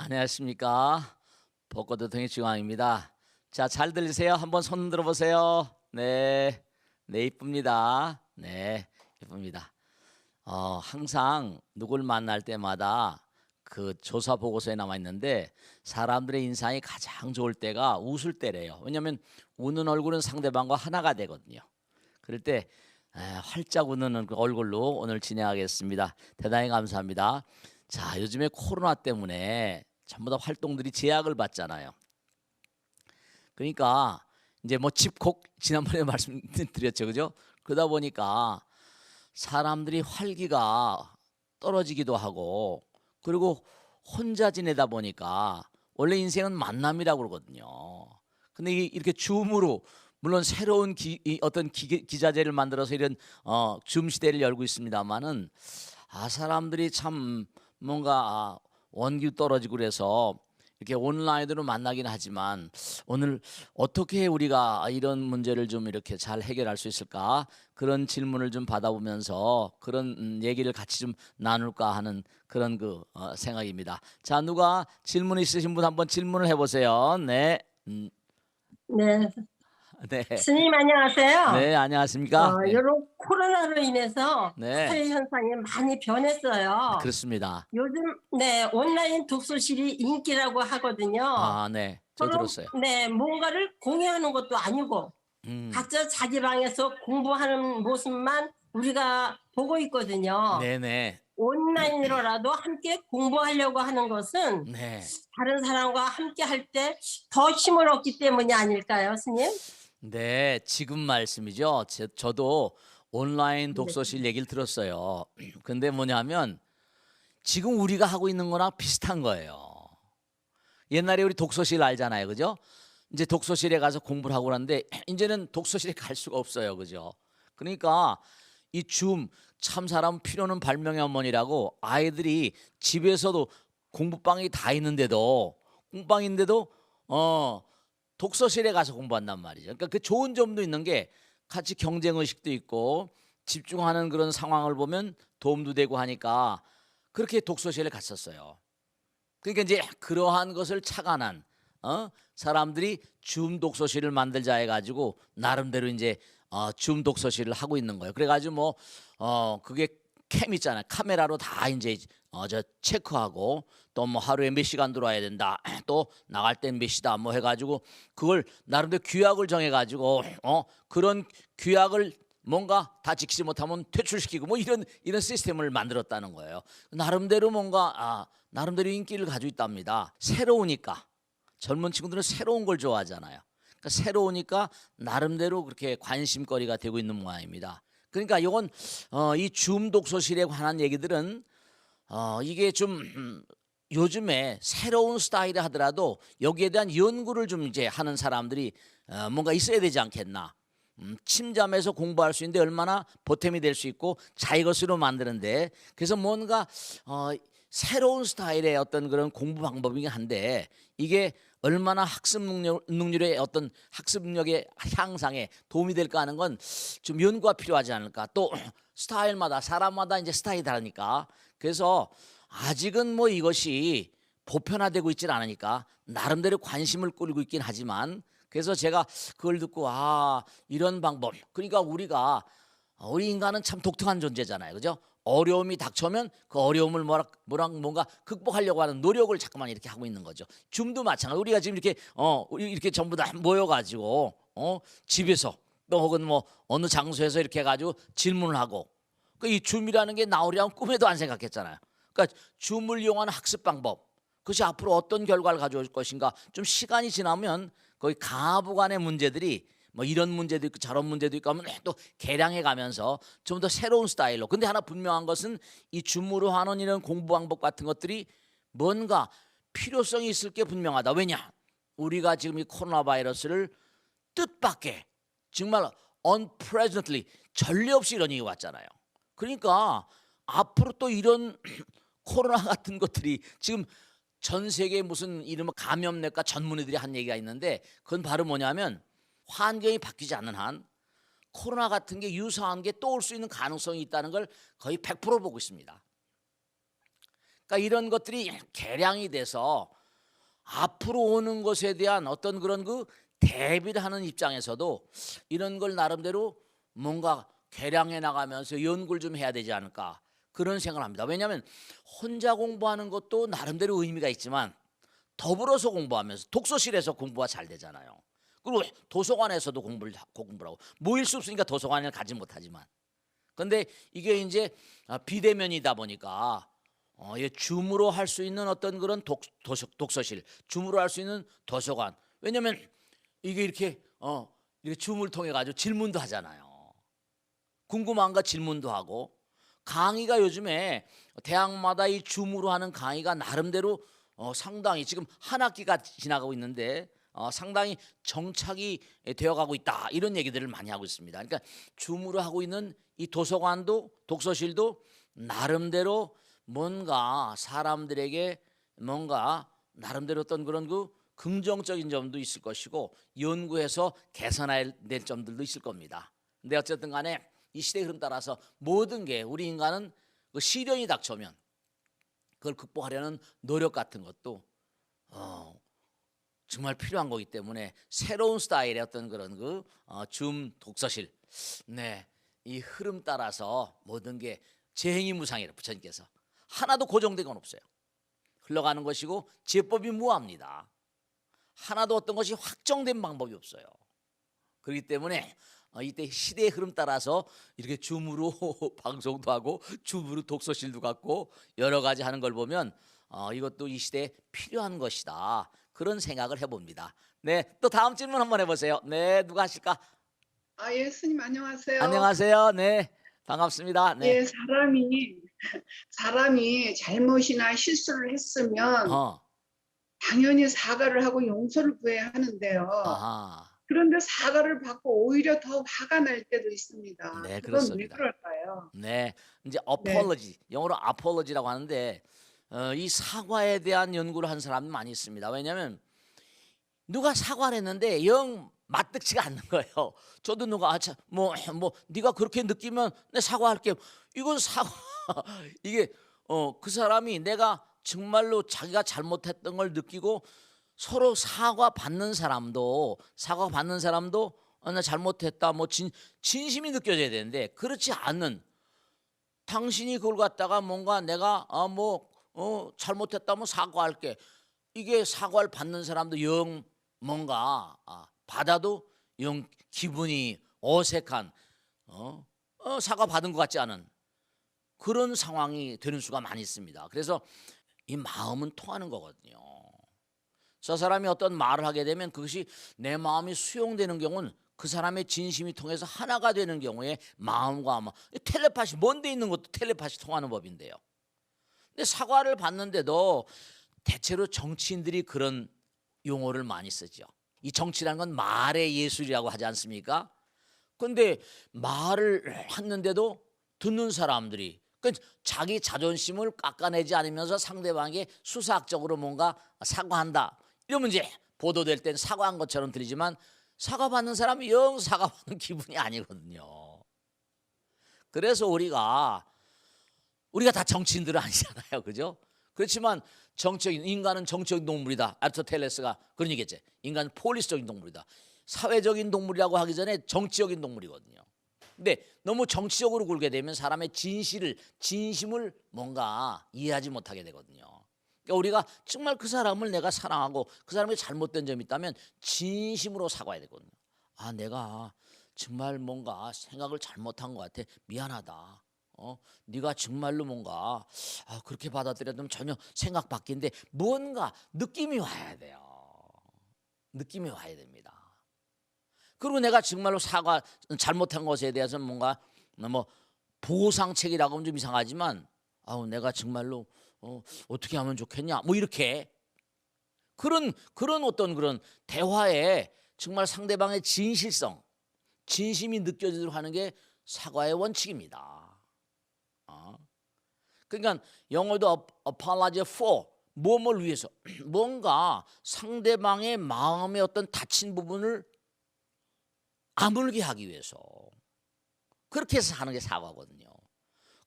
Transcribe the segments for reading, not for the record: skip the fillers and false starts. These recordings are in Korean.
안녕하십니까. 벚꽃 동해중앙입니다. 자, 잘 들리세요? 한번 손 들어보세요. 네, 네, 이쁩니다. 네, 이쁩니다. 항상 누굴 만날 때마다 그 조사 보고서에 나와 있는데 사람들의 인상이 가장 좋을 때가 웃을 때래요. 왜냐하면 웃는 얼굴은 상대방과 하나가 되거든요. 그럴 때 활짝 웃는 그 얼굴로 오늘 진행하겠습니다. 대단히 감사합니다. 자, 요즘에 코로나 때문에 전부 다 활동들이 제약을 받잖아요. 그러니까 이제 뭐 집콕 지난번에 말씀드렸죠, 그죠? 그러다 보니까 사람들이 활기가 떨어지기도 하고, 그리고 혼자 지내다 보니까 원래 인생은 만남이라고 그러거든요. 근데 이렇게 줌으로 물론 새로운 어떤 기자재를 만들어서 이런 줌 시대를 열고 있습니다만은 사람들이 참 뭔가 원기 떨어지고 그래서 이렇게 온라인으로 만나긴 하지만 오늘 어떻게 우리가 이런 문제를 좀 이렇게 잘 해결할 수 있을까, 그런 질문을 좀 받아보면서 그런 얘기를 같이 좀 나눌까 하는 그런 생각입니다. 자, 누가 질문 있으신 분 한번 질문을 해보세요. 네, 네. 네, 스님 안녕하세요. 네, 안녕하십니까? 네, 요런 코로나로 인해서 네, 사회 현상이 많이 변했어요. 그렇습니다. 요즘 네, 온라인 독서실이 인기라고 하거든요. 네, 저 서로 들었어요. 네, 뭔가를 공유하는 것도 아니고 음, 각자 자기 방에서 공부하는 모습만 우리가 보고 있거든요. 네, 네, 온라인으로라도 함께 공부하려고 하는 것은 네. 다른 사람과 함께 할 때 더 힘을 얻기 때문이 아닐까요, 스님? 네, 지금 말씀이죠. 저도 온라인 네. 독서실 얘기를 들었어요. 근데 뭐냐면 지금 우리가 하고 있는 거랑 비슷한 거예요. 옛날에 우리 독서실 알잖아요. 그죠? 이제 독서실에 가서 공부를 하고 그러는데 이제는 독서실에 갈 수가 없어요. 그죠? 그러니까 이 줌, 참 사람 필요는 발명의 어머니라고, 아이들이 집에서도 공부방이 다 있는데도, 공방인데도 독서실에 가서 공부한단 말이죠. 그러니까 그 좋은 점도 있는 게 같이 경쟁 의식도 있고 집중하는 그런 상황을 보면 도움도 되고 하니까 그렇게 독서실에 갔었어요. 그러니까 이제 그러한 것을 착안한 사람들이 줌 독서실을 만들자 해가지고 나름대로 이제 줌 독서실을 하고 있는 거예요. 그래가지고 뭐 그게 캠 있잖아요. 카메라로 다 이제 저 체크하고 또 뭐 하루에 몇 시간 들어와야 된다. 또 나갈 땐 몇 시다 뭐 해가지고 그걸 나름대로 규약을 정해가지고 그런 규약을 뭔가 다 지키지 못하면 퇴출시키고 뭐 이런 시스템을 만들었다는 거예요. 나름대로 뭔가 나름대로 인기를 가지고 있답니다. 새로우니까 젊은 친구들은 새로운 걸 좋아하잖아요. 그러니까 새로우니까 나름대로 그렇게 관심거리가 되고 있는 모양입니다. 그러니까 이건 이 줌 독서실에 관한 얘기들은 이게 좀 요즘에 새로운 스타일을 하더라도 여기에 대한 연구를 좀 이제 하는 사람들이 뭔가 있어야 되지 않겠나. 침잠해서 공부할 수 있는데 얼마나 보탬이 될 수 있고 자기것으로 만드는데, 그래서 뭔가 새로운 스타일의 어떤 그런 공부 방법이긴 한데 이게 얼마나 능률의 어떤 학습 능력의 향상에 도움이 될까 하는 건 좀 연구가 필요하지 않을까. 또 스타일마다 사람마다 이제 스타일이 다르니까, 그래서 아직은 뭐 이것이 보편화되고 있질 않으니까 나름대로 관심을 끌고 있긴 하지만, 그래서 제가 그걸 듣고 이런 방법, 그러니까 우리 인간은 참 독특한 존재잖아요. 그죠? 어려움이 닥쳐면 그 어려움을 뭔가 극복하려고 하는 노력을 자꾸만 이렇게 하고 있는 거죠. 줌도 마찬가지. 우리가 지금 이렇게 우리 이렇게 전부 다 모여 가지고 집에서 또 혹은 뭐 어느 장소에서 이렇게 해 가지고 질문을 하고, 그 이 줌이라는 게 나오려면 꿈에도 안 생각했잖아요. 그러니까 줌을 이용하는 학습 방법, 그것이 앞으로 어떤 결과를 가져올 것인가. 좀 시간이 지나면 거의 가부간의 문제들이 뭐 이런 문제도 있고 저런 문제도 있고 하면 또 개량해 가면서 좀 더 새로운 스타일로. 근데 하나 분명한 것은 이 줌으로 하는 이런 공부 방법 같은 것들이 뭔가 필요성이 있을 게 분명하다. 왜냐? 우리가 지금 이 코로나 바이러스를 뜻밖의, 정말 unprecedentedly, 전례 없이 이런 일이 왔잖아요. 그러니까 앞으로 또 이런 코로나 같은 것들이 지금 전 세계 무슨 이른바 감염내과 전문의들이 한 얘기가 있는데, 그건 바로 뭐냐면 환경이 바뀌지 않는 한 코로나 같은 게 유사한 게 또 올 수 있는 가능성이 있다는 걸 거의 100% 보고 있습니다. 그러니까 이런 것들이 개량이 돼서 앞으로 오는 것에 대한 어떤 그런 그 대비를 하는 입장에서도 이런 걸 나름대로 뭔가 개량해 나가면서 연구를 좀 해야 되지 않을까 그런 생각을 합니다. 왜냐하면 혼자 공부하는 것도 나름대로 의미가 있지만 더불어서 공부하면서 독서실에서 공부가 잘 되잖아요. 그리고 도서관에서도 공부를 하고 모일 수 없으니까 도서관을 가지 못하지만 근데 이게 이제 비대면이다 보니까 줌으로 할 수 있는 어떤 그런 독서실, 줌으로 할 수 있는 도서관. 왜냐하면 이게 이렇게 줌을 통해 가지고 질문도 하잖아요. 궁금한 거 질문도 하고 강의가 요즘에 대학마다 이 줌으로 하는 강의가 나름대로 상당히 지금 한 학기가 지나가고 있는데 상당히 정착이 되어가고 있다 이런 얘기들을 많이 하고 있습니다. 그러니까 줌으로 하고 있는 이 도서관도 독서실도 나름대로 뭔가 사람들에게 뭔가 나름대로 어떤 그런 그 긍정적인 점도 있을 것이고 연구해서 개선해야 될 점들도 있을 겁니다. 근데 어쨌든 간에 이 시대 흐름 따라서 모든 게 우리 인간은 그 시련이 닥쳐오면 그걸 극복하려는 노력 같은 것도 정말 필요한 거기 때문에 새로운 스타일의 어떤 그런 줌 독서실 이 흐름 따라서 모든 게 재행이무상이라 부처님께서 하나도 고정된 건 없어요. 흘러가는 것이고 제법이 무합니다. 하나도 어떤 것이 확정된 방법이 없어요. 그렇기 때문에 이때 시대의 흐름 따라서 이렇게 줌으로 방송도 하고 줌으로 독서실도 갖고 여러 가지 하는 걸 보면 이것도 이 시대에 필요한 것이다. 그런 생각을 해봅니다. 네, 또 다음 질문 한번 해보세요. 네, 누가 하실까? 예, 스님 안녕하세요. 안녕하세요. 네, 반갑습니다. 네, 예, 사람이 잘못이나 실수를 했으면 어, 당연히 사과를 하고 용서를 구해야 하는데요. 아하, 그런데 사과를 받고 오히려 더 화가 날 때도 있습니다. 네, 그건 왜 그렇습니다. 그럴까요? 네, 이제 네, apology, 영어로 apology라고 하는데 이 사과에 대한 연구를 한 사람이 많이 있습니다. 왜냐하면 누가 사과를 했는데 영 맞득치가 않는 거예요. 저도 누가 뭐 네가 그렇게 느끼면 내 사과할게. 이건 사과 이게 그 사람이 내가 정말로 자기가 잘못했던 걸 느끼고 서로 사과 받는 사람도 나 잘못했다 뭐 진심이 느껴져야 되는데 그렇지 않는 당신이 그걸 갖다가 뭔가 내가 잘못했다 뭐 사과할게. 이게 사과를 받는 사람도 영 뭔가 받아도 영 기분이 어색한 사과 받은 것 같지 않은 그런 상황이 되는 수가 많이 있습니다. 그래서 이 마음은 통하는 거거든요. 저 사람이 어떤 말을 하게 되면 그것이 내 마음이 수용되는 경우는 그 사람의 진심이 통해서 하나가 되는 경우에 마음과 텔레파시 먼데 있는 것도 텔레파시 통하는 법인데요. 근데 사과를 받는데도 대체로 정치인들이 그런 용어를 많이 쓰죠. 이 정치라는 건 말의 예술이라고 하지 않습니까? 그런데 말을 했는데도 듣는 사람들이 자기 자존심을 깎아내지 않으면서 상대방에게 수사학적으로 뭔가 사과한다. 이러면 이제 보도될 땐 사과한 것처럼 들리지만 사과받는 사람이 영 사과받는 기분이 아니거든요. 그래서 우리가 다 정치인들은 아니잖아요. 그죠? 그렇지만 인간은 정치적인 동물이다. 아리스토텔레스가 그런 얘기했지. 인간은 폴리스적인 동물이다. 사회적인 동물이라고 하기 전에 정치적인 동물이거든요. 근데 너무 정치적으로 굴게 되면 사람의 진심을 뭔가 이해하지 못하게 되거든요. 그러니까 우리가 정말 그 사람을 내가 사랑하고 그 사람이 잘못된 점이 있다면 진심으로 사과해야 되거든요. 내가 정말 뭔가 생각을 잘못한 것 같아. 미안하다. 네가 정말로 뭔가 그렇게 받아들여도 전혀 생각 바뀐데 뭔가 느낌이 와야 돼요. 느낌이 와야 됩니다. 그리고 내가 정말로 잘못한 것에 대해서는 뭔가 보상책이라고 하면 좀 이상하지만 내가 정말로 어떻게 하면 좋겠냐 뭐 이렇게 그런 어떤 그런 대화에 정말 상대방의 진심이 느껴지도록 하는 게 사과의 원칙입니다. 그러니까 영어도 apology for 무엇을 위해서 뭔가 상대방의 마음의 어떤 다친 부분을 아물게 하기 위해서 그렇게 해서 하는 게 사과거든요.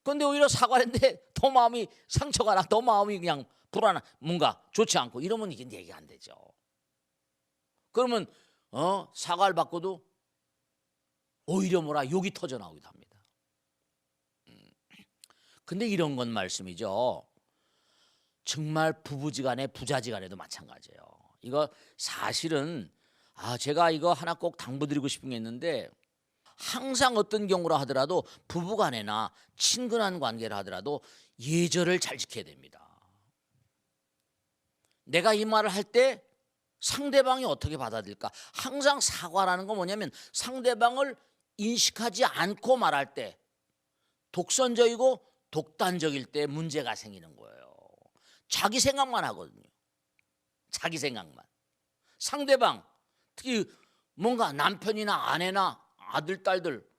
근데 오히려 사과했는데 더 마음이 상처가 나, 더 마음이 그냥 불안한, 뭔가 좋지 않고 이러면 이게 얘기가 안 되죠. 그러면 사과를 받고도 오히려 뭐라 욕이 터져 나오기도 합니다. 근데 이런 건 말씀이죠. 정말 부부지간에 부자지간에도 마찬가지예요. 이거 사실은 제가 이거 하나 꼭 당부드리고 싶은 게 있는데, 항상 어떤 경우라 하더라도 부부간에나 친근한 관계를 하더라도 예절을 잘 지켜야 됩니다. 내가 이 말을 할 때 상대방이 어떻게 받아들일까? 항상 사과라는 건 뭐냐면 상대방을 인식하지 않고 말할 때, 독선적이고 독단적일 때 문제가 생기는 거예요. 자기 생각만 하거든요. 자기 생각만. 상대방, 특히 뭔가 남편이나 아내나 아들, 딸들,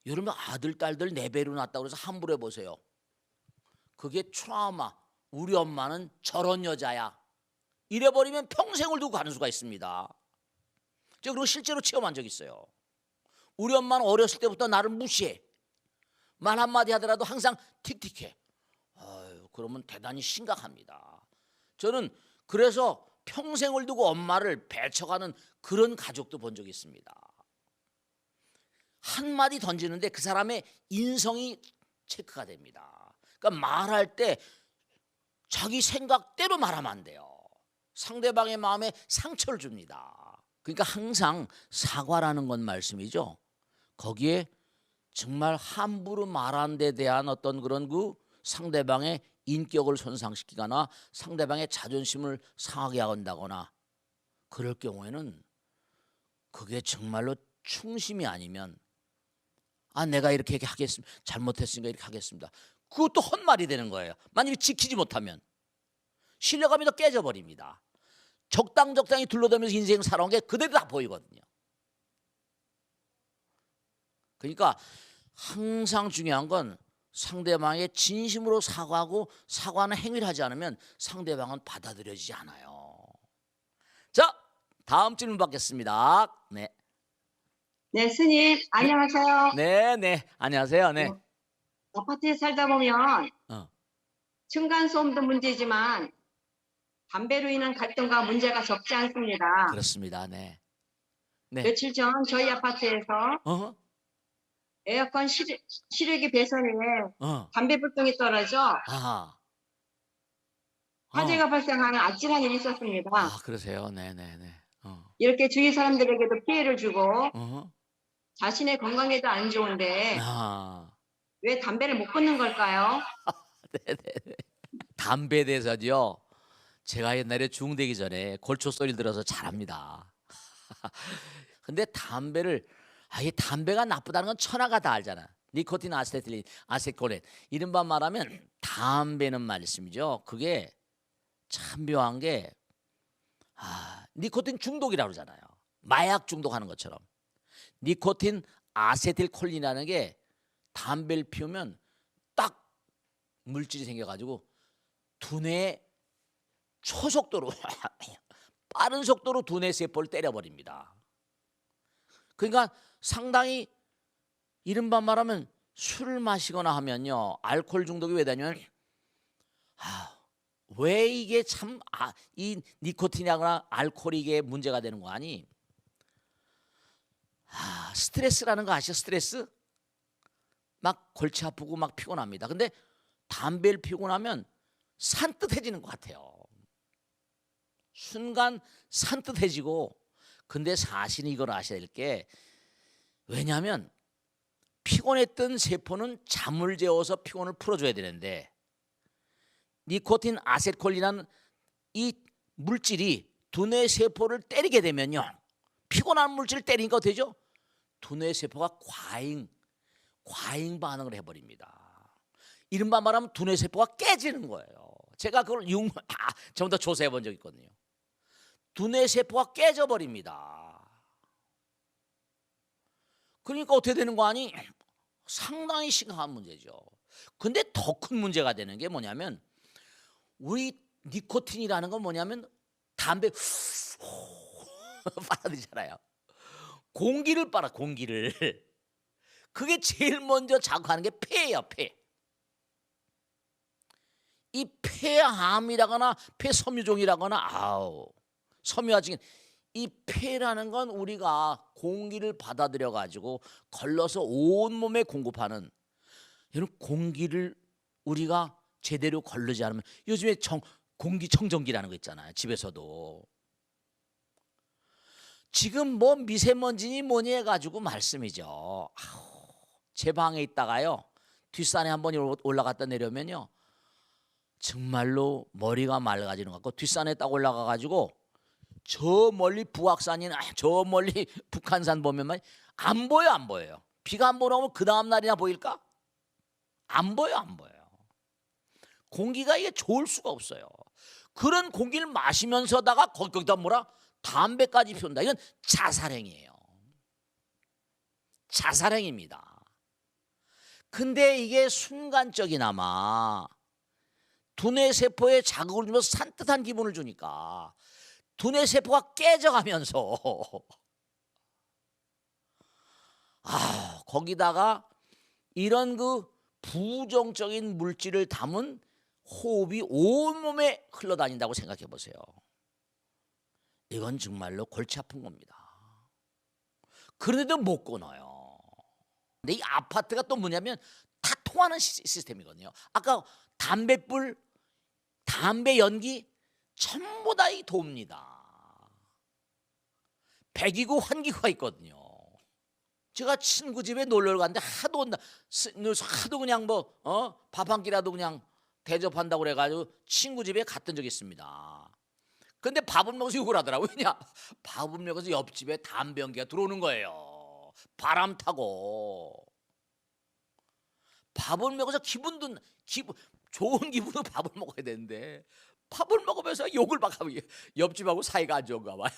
여러분 아들, 딸들 4배로 낳았다고 해서 함부로 해보세요. 그게 트라우마. 우리 엄마는 저런 여자야. 이래버리면 평생을 두고 가는 수가 있습니다. 제가 그리고 실제로 체험한 적 있어요. 우리 엄마는 어렸을 때부터 나를 무시해. 말 한마디 하더라도 항상 틱틱해. 그러면 대단히 심각합니다. 저는 그래서 평생을 두고 엄마를 배척하는 그런 가족도 본 적이 있습니다. 한마디 던지는데 그 사람의 인성이 체크가 됩니다. 그러니까 말할 때 자기 생각대로 말하면 안 돼요. 상대방의 마음에 상처를 줍니다. 그러니까 항상 사과라는 건 말씀이죠. 거기에 정말 함부로 말한 데 대한 어떤 그런 그 상대방의 인격을 손상시키거나 상대방의 자존심을 상하게 한다거나 그럴 경우에는 그게 정말로 충심이 아니면 내가 이렇게 하겠습니다. 잘못했으니까 이렇게 하겠습니다. 그것도 헛말이 되는 거예요. 만약에 지키지 못하면 신뢰감이 더 깨져버립니다. 적당히 둘러대면서 인생 살아온 게 그대로 다 보이거든요. 그러니까 항상 중요한 건 상대방의 진심으로 사과하고 사과하는 행위를 하지 않으면 상대방은 받아들여지지 않아요. 자, 다음 질문 받겠습니다. 네. 네, 스님, 안녕하세요. 네, 안녕하세요. 네. 아파트에 살다 보면 어. 층간소음도 문제지만 담배로 인한 갈등과 문제가 적지 않습니다. 그렇습니다. 네. 며칠 전 저희 아파트에서 에어컨 실외기 배선에 담배 불똥이 떨어져 아하. 화재가 발생하는 아찔한 일이 있었습니다. 그러세요. 네. 이렇게 주위 사람들에게도 피해를 주고 자신의 건강에도 안 좋은데 왜 담배를 못 끊는 걸까요? 네네. 담배에 대해서요. 제가 옛날에 중대기 전에 골초 소리 들어서 잘합니다. 근데 담배를 이 담배가 나쁘다는 건 천하가 다 알잖아. 니코틴, 아세틸린, 아세콜린. 이른바 말하면 담배는 말씀이죠. 그게 참 묘한 게 니코틴 중독이라고 그러잖아요. 마약 중독하는 것처럼. 니코틴, 아세틸콜린이라는 게 담배를 피우면 딱 물질이 생겨가지고 두뇌에 초속도로 빠른 속도로 두뇌 세포를 때려버립니다. 그러니까 상당히 이른바 말하면 술을 마시거나 하면요, 알코올 중독이 왜 되냐면 왜 이게 참 이 니코틴이나 알코올이 이게 문제가 되는 거 아니? 스트레스라는 거 아시죠? 스트레스? 막 골치 아프고 막 피곤합니다. 근데 담배를 피우고 나면 산뜻해지는 것 같아요. 순간 산뜻해지고. 근데 사실은 이걸 아셔야 될 게, 왜냐하면 피곤했던 세포는 잠을 재워서 피곤을 풀어줘야 되는데 니코틴 아세콜린이라는 이 물질이 두뇌 세포를 때리게 되면요, 피곤한 물질을 때리니까 되죠? 두뇌 세포가 과잉 반응을 해버립니다. 이른바 말하면 두뇌 세포가 깨지는 거예요. 제가 그걸 좀 더 조사해 본 적이 있거든요. 두뇌 세포가 깨져버립니다. 그러니까 어떻게 되는 거 아니? 상당히 심각한 문제죠. 근데 더 큰 문제가 되는 게 뭐냐면, 우리 니코틴이라는 건 뭐냐면 담배 빨아들이잖아요. 공기를. 그게 제일 먼저 자극하는 게 폐예요, 폐. 이 폐암이라거나 폐섬유종이라거나 섬유화증, 이 폐라는 건 우리가 공기를 받아들여 가지고 걸러서 온몸에 공급하는, 이런 공기를 우리가 제대로 걸르지 않으면, 요즘에 공기청정기라는 거 있잖아요. 집에서도 지금 뭐 미세먼지니 뭐니 해가지고 말씀이죠. 제 방에 있다가요, 뒷산에 한번 올라갔다 내려면요, 정말로 머리가 맑아지는 것 같고, 뒷산에 딱 올라가 가지고 저 멀리 부악산이나 저 멀리 북한산 보면 안 보여, 안 보여요. 비가 안 오면 그 다음 날이나 보일까? 안 보여, 안 보여요. 공기가 이게 좋을 수가 없어요. 그런 공기를 마시면서다가 거기다 뭐라 담배까지 피운다. 이건 자살행위예요. 자살행위입니다. 근데 이게 순간적이나마 두뇌 세포에 자극을 주면서 산뜻한 기분을 주니까 두뇌 세포가 깨져가면서 거기다가 이런 그 부정적인 물질을 담은 호흡이 온몸에 흘러다닌다고 생각해 보세요. 이건 정말로 골치 아픈 겁니다. 그런데도 못 끊어요. 근데 이 아파트가 또 뭐냐면 다 통하는 시스템이거든요. 아까 담배불, 담배 연기 전부 다 이 돕니다. 배기구, 환기구가 있거든요. 제가 친구 집에 놀러 갔는데 하도 온다. 하도 그냥 밥 한 끼라도 그냥 대접한다고 그래가지고 친구 집에 갔던 적이 있습니다. 근데 밥을 먹어서 욕을 하더라고요. 왜냐? 밥을 먹어서 옆집에 담배 연기가 들어오는 거예요. 바람 타고. 밥을 먹어서 좋은 기분으로 밥을 먹어야 되는데 밥을 먹으면서 욕을 막 하고, 옆집하고 사이가 안 좋은가 봐요.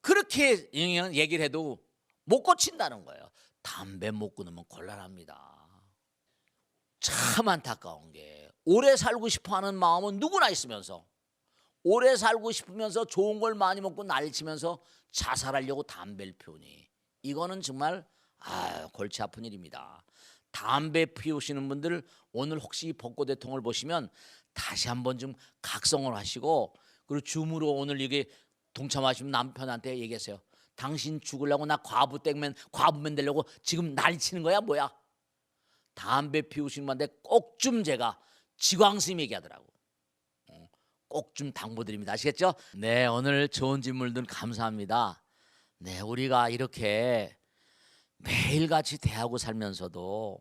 그렇게 얘기를 해도 못 고친다는 거예요. 담배 못 끊으면 곤란합니다. 참 안타까운 게, 오래 살고 싶어하는 마음은 누구나 있으면서, 오래 살고 싶으면서 좋은 걸 많이 먹고 난리치면서 자살하려고 담배를 피우니, 이거는 정말 골치 아픈 일입니다. 담배 피우시는 분들, 오늘 혹시 벚꽃 대통을 보시면 다시 한번 좀 각성을 하시고, 그리고 줌으로 오늘 이게 동참하시면 남편한테 얘기하세요. 당신 죽으려고 나 과부맨 되려고 지금 난리치는 거야 뭐야? 담배 피우시는 분한테 꼭 좀 제가 지광스님 얘기하더라고. 꼭 좀 당부드립니다. 아시겠죠? 네, 오늘 좋은 질문들 감사합니다. 네, 우리가 이렇게 매일같이 대하고 살면서도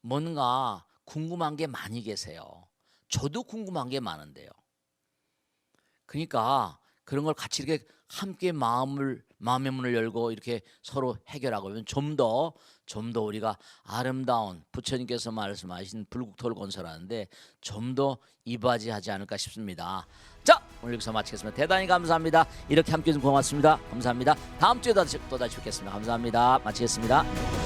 뭔가 궁금한 게 많이 계세요. 저도 궁금한 게 많은데요. 그러니까 그런 걸 같이 이렇게 함께 마음의 문을 열고 이렇게 서로 해결하고 하면 좀 더 우리가 아름다운, 부처님께서 말씀하신 불국토를 건설하는데 좀 더 이바지하지 않을까 싶습니다. 자, 오늘 여기서 마치겠습니다. 대단히 감사합니다. 이렇게 함께 해주셔서 고맙습니다. 감사합니다. 다음 주에 또 다시 뵙겠습니다. 감사합니다. 마치겠습니다.